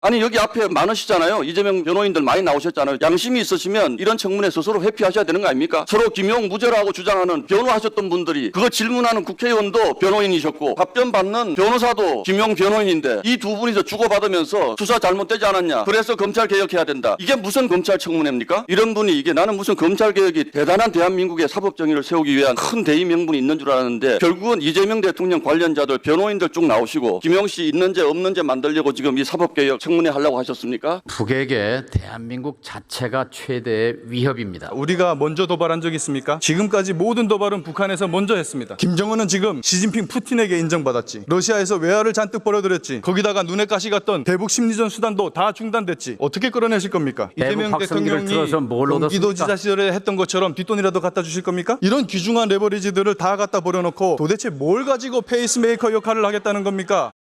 아니 여기 앞에 많으시잖아요. 이재명 변호인들 많이 나오셨잖아요. 양심이 있으시면 이런 청문회 스스로 회피하셔야 되는 거 아닙니까? 서로 김용 무죄라고 주장하는 변호하셨던 분들이 그거 질문하는 국회의원도 변호인이셨고 답변 받는 변호사도 김용 변호인인데 이 두 분이서 주고받으면서 수사 잘못되지 않았냐. 그래서 검찰 개혁해야 된다. 이게 무슨 검찰 청문회입니까? 이런 분이 이게 나는 무슨 검찰 개혁이 대단한 대한민국의 사법 정의를 세우기 위한 큰 대의 명분이 있는 줄 알았는데 결국은 이재명 대통령 관련자들 변호인들 쭉 나오시고 김용 씨 있는지 없는지 만들려고 지금 이 사법 개혁 청문회 하려고 하셨습니까? 북에게 대한민국 자체가 최대의 위협입니다. 우리가 먼저 도발한 적 있습니까? 지금까지 모든 도발은 북한에서 먼저 했습니다. 김정은은 지금 시진핑 푸틴에게 인정받았지. 러시아에서 외화를 잔뜩 벌어들였지. 거기다가 눈에 가시 갔던 대북 심리전 수단도 다 중단됐지. 어떻게 끌어내실 겁니까? 이재명 확성기를 틀어서 뭘 대통령이 얻었습니까? 경기도지사 시절에 했던 것처럼 뒷돈이라도 갖다 주실 겁니까? 이런 귀중한 레버리지들을 다 갖다 버려놓고 도대체 뭘 가지고 페이스메이커 역할을 하겠다는 겁니까?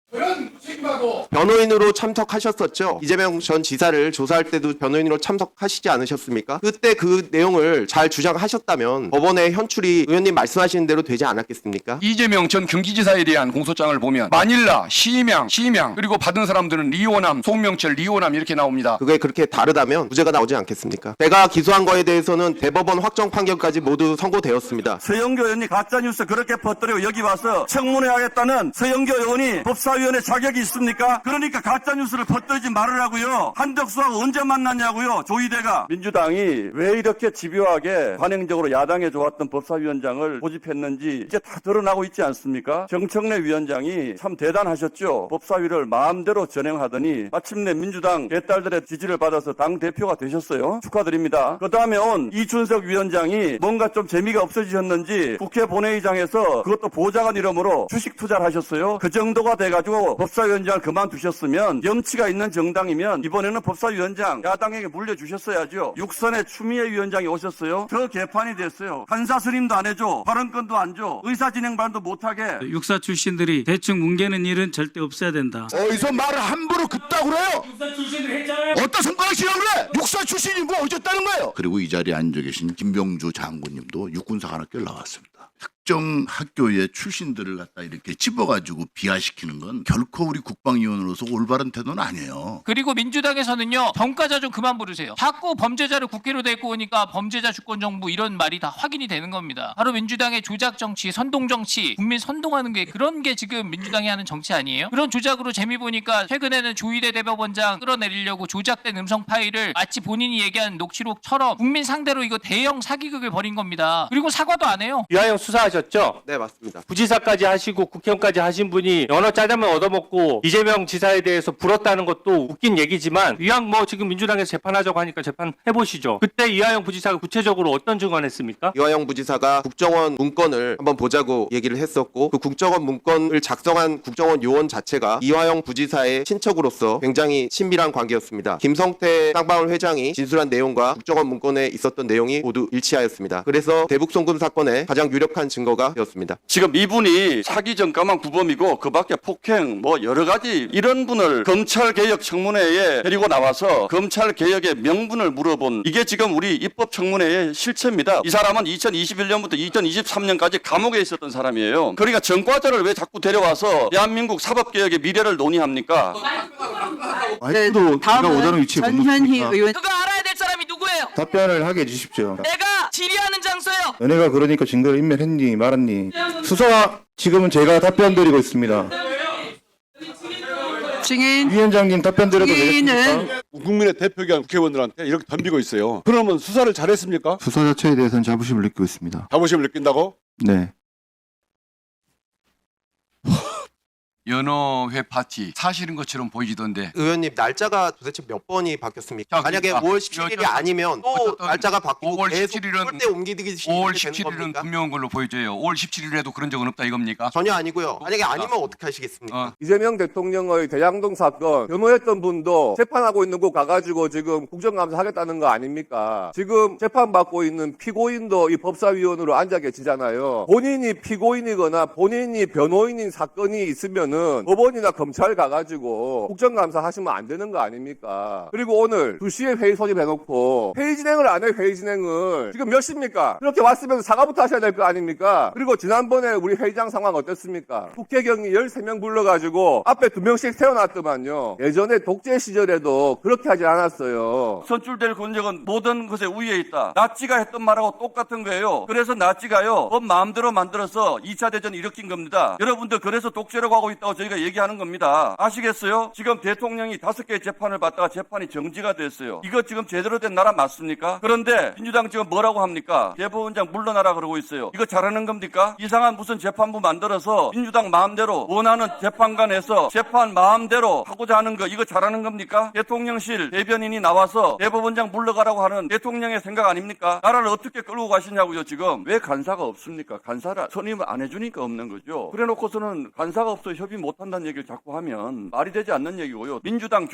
변호인으로 참석하셨었죠. 이재명 전 지사를 조사할 때도 변호인으로 참석하시지 않으셨습니까? 그때 그 내용을 잘 주장하셨다면 법원의 현출이 의원님 말씀하시는 대로 되지 않았겠습니까? 이재명 전 경기지사에 대한 공소장을 보면 마닐라, 시임양 그리고 받은 사람들은 리오남, 송명철, 리오남 이렇게 나옵니다. 그게 그렇게 다르다면 무죄가 나오지 않겠습니까? 제가 기소한 거에 대해서는 대법원 확정 판결까지 모두 선고되었습니다. 서영교 의원이 가짜뉴스 그렇게 퍼뜨리고 여기 와서 청문회 하겠다는 서영교 의원이 법사위원회 자격이 있습니까? 그러니까 가짜뉴스를 퍼뜨리지 말으라고요. 한덕수하고 언제 만났냐고요. 조이대가. 민주당이 왜 이렇게 집요하게 관행적으로 야당에 좋았던 법사위원장을 고집했는지 이제 다 드러나고 있지 않습니까? 정청래 위원장이 참 대단하셨죠. 법사위를 마음대로 전행하더니 마침내 민주당 개딸들의 지지를 받아서 당대표가 되셨어요. 축하드립니다. 그 다음에 온 이준석 위원장이 뭔가 좀 재미가 없어지셨는지 국회 본회의장에서 그것도 보좌관 이름으로 주식 투자를 하셨어요. 그 정도가 돼가지고 법사위원장을 그만두셨으면 염치가 있는 정당이면 이번에는 법사위원장 야당에게 물려주셨어야죠. 육선의 추미애 위원장이 오셨어요. 더 개판이 됐어요. 판사 스님도 안 해줘. 발언권도 안 줘. 의사진행반도 못하게. 육사 출신들이 대충 뭉개는 일은 절대 없어야 된다. 어디서 말을 함부로 그따구로 해요? 육사 출신들 했잖아요. 어디다 손가락질하고 그래? 육사 출신이 뭐 어쨌다는 거예요? 그리고 이 자리에 앉아 계신 김병주 장군님도 육군사관학교 나왔습니다. 특정 학교의 출신들을 갖다 이렇게 집어가지고 비하시키는 건 결코 우리 국방위원으로서 올바른 태도는 아니에요. 그리고 민주당에서는요, 평가자 좀 그만 부르세요. 자꾸 범죄자를 국회로 데리고 오니까 범죄자 주권 정부 이런 말이 다 확인이 되는 겁니다. 바로 민주당의 조작 정치, 선동 정치, 국민 선동하는 게 그런 게 지금 민주당이 하는 정치 아니에요? 그런 조작으로 재미 보니까 최근에는 조희대 대법원장 끌어내리려고 조작된 음성 파일을 마치 본인이 얘기한 녹취록처럼 국민 상대로 이거 대형 사기극을 벌인 겁니다. 그리고 사과도 안 해요. 유하영 수사하셨죠? 네, 맞습니다. 부지사까지 하시고 국회의원까지 하신 분이 연어 짜장면 얻어먹고 이재명 지사에 대해서 불었다는 것도 웃긴 얘기지만 이왕 뭐 지금 민주당에서 재판하자고 하니까 재판해보시죠. 그때 이하영 부지사가 구체적으로 어떤 증언했습니까? 이화영 부지사가 국정원 문건을 한번 보자고 얘기를 했었고 그 국정원 문건을 작성한 국정원 요원 자체가 이화영 부지사의 친척으로서 굉장히 친밀한 관계였습니다. 김성태 쌍방울 회장이 진술한 내용과 국정원 문건에 있었던 내용이 모두 일치하였습니다. 그래서 대북송금 사건의 가장 유력한 증거가 되었습니다. 지금 이분이 사기 전가만 구범이고 그 밖에 폭행 뭐 여러 가지 이런 분을 검찰개혁 청문회에 데리고 나와서 검찰개혁의 명분을 물어본 이게 지금 우리 입법청문회의 실체입니다. 이 사람은 2021년부터 2023년까지 감옥에 있었던 사람이에요. 그러니까 전과자를 왜 자꾸 데려와서 대한민국 사법개혁의 미래를 논의합니까? 아직도 제가 원하는 위치에 못 전현희 의원 그거 알아야 될 사람이 누구예요? 답변을 하게 해주십시오. 내가 질의하는 장소예요. 은혜가 그러니까 증거를 인멸했니 말았니? 수사 지금은 제가 답변 드리고 있습니다. 증인 위원장님 답변 드려도 되겠습니까? 증인은 국민의 대표기관 국회의원들한테 이렇게 덤비고 있어요. 그러면 수사를 잘했습니까? 수사 자체에 대해서는 자부심을 느끼고 있습니다. 자부심을 느낀다고? 네. 연어회 파티 사실인 것처럼 보이던데 의원님 날짜가 도대체 몇 번이 바뀌었습니까? 자, 만약에 그러니까 5월 17일이 아니면 또 어쨌든 날짜가 바뀌고 5월 계속 17일은 그때 옮기기 5월 되는 17일은 겁니까? 분명한 걸로 보여져요. 5월 17일에도 그런 적은 없다 이겁니까? 전혀 아니고요. 만약에 아니면 어떻게 하시겠습니까? 이재명 대통령의 대장동 사건 변호했던 분도 재판하고 있는 곳 가가지고 지금 국정감사 하겠다는 거 아닙니까? 지금 재판받고 있는 피고인도 이 법사위원으로 앉아 계시잖아요. 본인이 피고인이거나 본인이 변호인인 사건이 있으면은 거는 법원이나 검찰 가가지고 국정감사 하시면 안 되는 거 아닙니까? 그리고 오늘 2시에 회의 소집해놓고 회의 진행을 안 해요. 회의 진행을. 지금 몇 시입니까? 그렇게 왔으면 사과부터 하셔야 될 거 아닙니까? 그리고 지난번에 우리 회의장 상황 어땠습니까? 국회경위 13명 불러가지고 앞에 2명씩 세워놨더만요. 예전에 독재 시절에도 그렇게 하지 않았어요. 선출될 권력은 모든 것에 우위에 있다. 나치가 했던 말하고 똑같은 거예요. 그래서 나치가요, 법 마음대로 만들어서 2차 대전 일으킨 겁니다. 여러분들 그래서 독재라고 하고 있다고 저희가 얘기하는 겁니다. 아시겠어요? 지금 대통령이 5개의 재판을 받다가 재판이 정지가 됐어요. 이거 지금 제대로 된 나라 맞습니까? 그런데 민주당 지금 뭐라고 합니까? 대법원장 물러나라 그러고 있어요. 이거 잘하는 겁니까? 이상한 무슨 재판부 만들어서 민주당 마음대로 원하는 재판관에서 재판 마음대로 하고자 하는 거 이거 잘하는 겁니까? 대통령실 대변인이 나와서 대법원장 물러가라고 하는 대통령의 생각 아닙니까? 나라를 어떻게 끌고 가시냐고요. 지금 왜 간사가 없습니까? 간사를 선임을 안 해주니까 없는 거죠. 그래놓고서는 간사가 없어 협의 못한다는 얘기를 자꾸 하면 말이 되지 않는 얘기고요. 민주당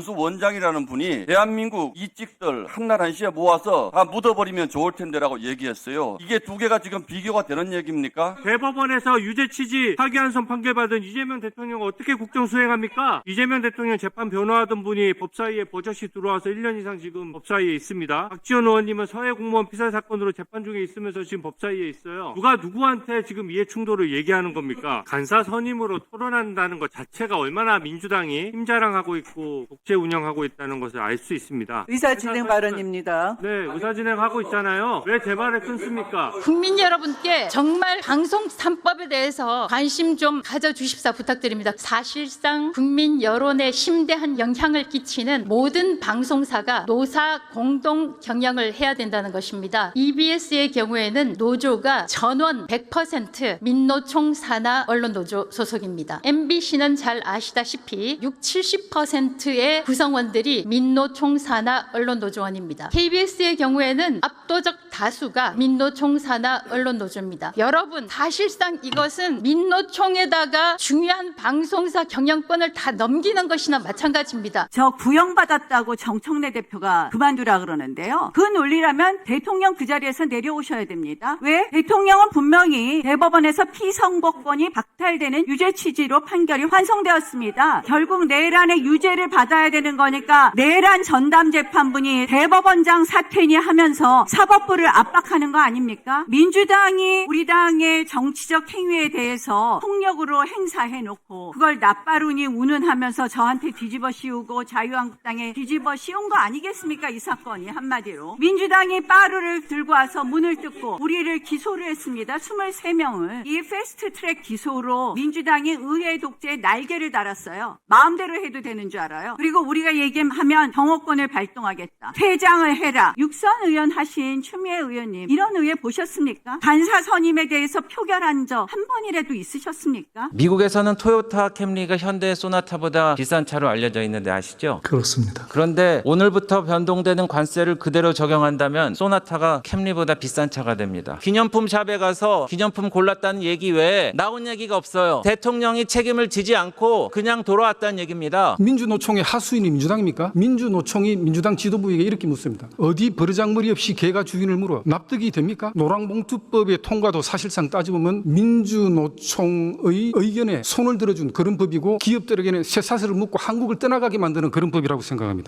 교육연수원장이라는 분이 대한민국 이직들 한날 한시에 모아서 다 묻어버리면 좋을 텐데라고 얘기했어요. 이게 두 개가 지금 비교가 되는 얘기입니까? 대법원에서 유죄 취지 파기환송 판결받은 이재명 대통령 어떻게 국정 수행합니까? 이재명 대통령 재판 변호하던 분이 법사위에 버젓이 들어와서 1년 이상 지금 법사위에 있습니다. 박지원 의원님은 서해 공무원 피살 사건으로 재판 중에 있으면서 지금 법사위에 있어요. 누가 누구한테 지금 이해 충돌을 얘기하는 겁니까? 간사 선임으로 토론한다는 것 자체가 얼마나 민주당이 힘자랑하고 있고 독재 운영하고 있다는 것을 알 수 있습니다. 의사진행 발언입니다. 네, 의사진행하고 있잖아요. 왜 제 말을 끊습니까? 국민 여러분께 정말 방송 3법에 대해서 관심 좀 가져주십사 부탁드립니다. 사실상 국민 여론에 심대한 영향을 끼치는 모든 방송사가 노사 공동 경영을 해야 된다는 것입니다. EBS의 경우에는 노조가 전원 100% 민노총 산하 언론노조 소속입니다. MBC는 잘 아시다시피 60-70%의 구성원들이 민노총 산하 언론노조원입니다. KBS의 경우에는 압도적 다수가 민노총 산하 언론노조입니다. 여러분, 사실상 이것은 민노총에다가 중요한 방송사 경영권을 다 넘기는 것이나 마찬가지입니다. 저 구형받았다고 정청래 대표가 그만두라 그러는데요. 그 논리라면 대통령 그 자리에서 내려오셔야 됩니다. 왜? 대통령은 분명히 대법원에서 피선고권이 박탈되는 유죄 취지로 판결이 환송되었습니다. 결국 내란의 유죄를 받아야 되는 거니까 내란 전담 재판분이 대법원장 사퇴니 하면서 사법부를 압박하는 거 아닙니까? 민주당이 우리 당의 정치적 행위에 대해서 폭력으로 행사해놓고 그걸 나빠루니 운운하면서 저한테 뒤집어 씌우고 자유한국당에 뒤집어 씌운 거 아니겠습니까? 이 사건이 한마디로. 민주당이 빠루를 들고 와서 문을 뜯고 우리를 기소를 했습니다. 23명을. 이 패스트트랙 기소로 민주당이 의회 독재에 날개를 달았어요. 마음대로 해도 되는 줄 알아요. 그리고 우리가 얘기하면 경호권을 발동하겠다. 퇴장을 해라. 육선 의원 하신 추미애 의원님, 이런 의회 보셨습니까? 간사 선임에 대해서 표결한 적 한 번이라도 있으셨습니까? 미국에서는 토요타 캠리가 현대 소나타보다 비싼 차로 알려져 있는데 아시죠? 그렇습니다. 그런데 오늘부터 변동되는 관세를 그대로 적용한다면 소나타가 캠리보다 비싼 차가 됩니다. 기념품 샵에 가서 기념품 골랐다는 얘기 외에 나온 얘기가 없어요. 대통령이 책임을 지지 않고 그냥 돌아왔다는 얘기입니다. 민주노총의 하수인이 민주당입니까? 민주노총이 민주당 지도부에게 이렇게 묻습니다. 어디 버르장머리 없이 개가 주인을 물어 납득이 됩니까? 노랑봉투법의 통과도 사실상 따져보면 민주노총의 의견에 손을 들어준 그런 법이고 기업들에게는 쇠사슬을 묶고 한국을 떠나가게 만드는 그런 법이라고 생각합니다.